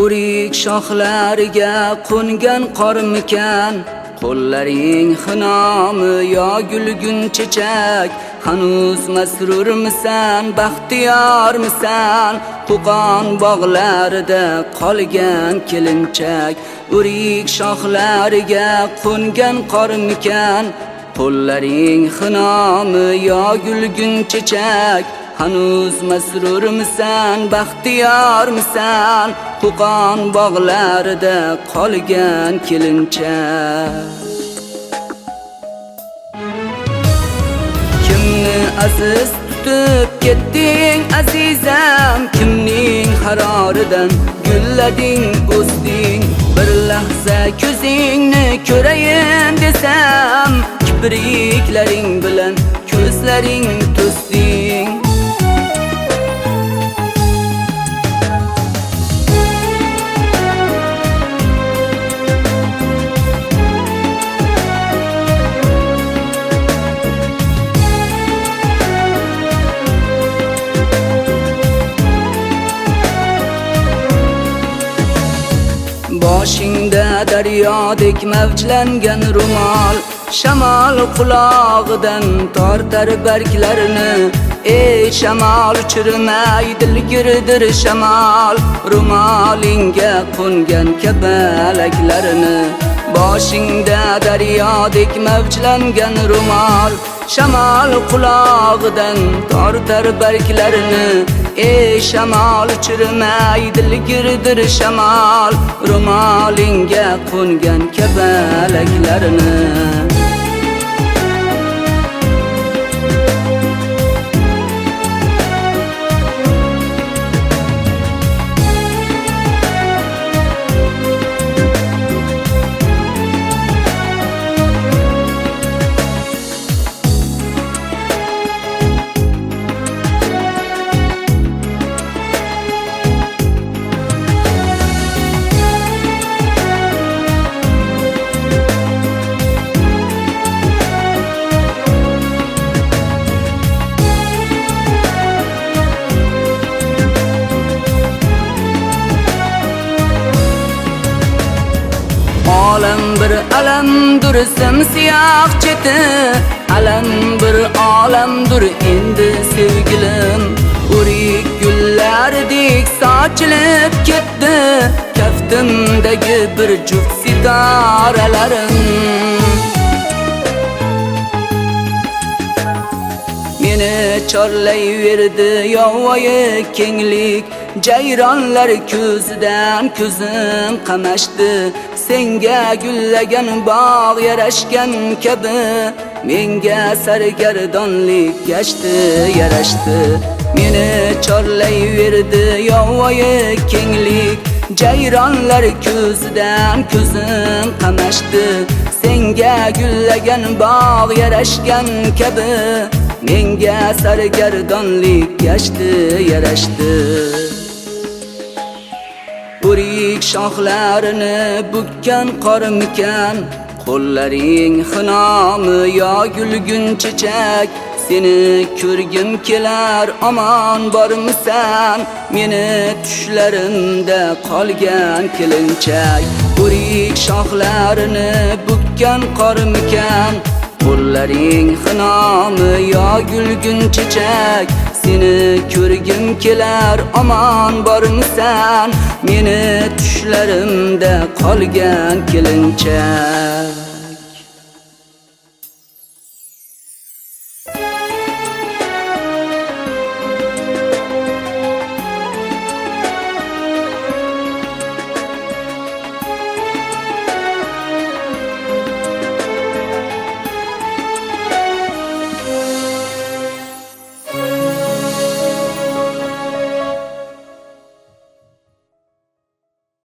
O'rik shoxlariga qo'ngan qormikan, qo'llaring xinomi yo gulgun chechak. Hanuz masrurmisan, baxtiyormisan, Qo'qon bog'larida qolgan kelinchak. O'rik shoxlariga qo'ngan qormikan, qo'llaring xinomi yo gulgun chechak. Hanuz masrurmisan, baxtiyormisan, Qo'qon bog'larida qolgan kelinchak. Kimni aziz tutib ketding azizam, kimning haroridan gullading o'sding. Bir lahza ko'zingni ko'rayin desam, kipriklaring bilan ko'zlaring to'sding. Boshingda daryodek mavjlangan rumol, shamol qulog'idan tortar barglarini. Ey shamol, chirmay dilgirdir shamol, rumolingga qo'ngan kapalaklarini. Boshingda daryodek mavjlangan rumol, shamol qulog'idan tortar barglarini. Ey shamol, chirmay dilgirdir shamol, rumolingga qo'ngan kapalaklarini. Alam bir alamdur simsiyah cheti, alam bir olamdur endi sevgilim. O'rik gullardek sochilib ketdi kaftimdagi bir juft sitoralarim. Meni chorlayverdi yovvoyi kenglik, jayronlar ko'zidan ko'zim qamashdi. Senga gullagan bog' yarashgan kabi, menga sargardonlik yarashdi. Meni chorlayverdi yovvoyi kenglik, jayronlar ko'zidan ko'zim qamashdi. Senga gullagan bog' yarashgan kabi, menga sargardonlik yarashdi. O'rik shoxlarini bukkan qormikan, qo'llaring xinomi yo gulgun chechak. Seni ko'rgim kelar, omon bormisan, meni tushlarimda qolgan kelinchak. O'rik shoxlarini bukkan qormikan, qo'llaring xinomi yo gulgun chechak. Seni ko'rgim kelar, omon bormisan, meni tushlarimda qolgan kelinchak.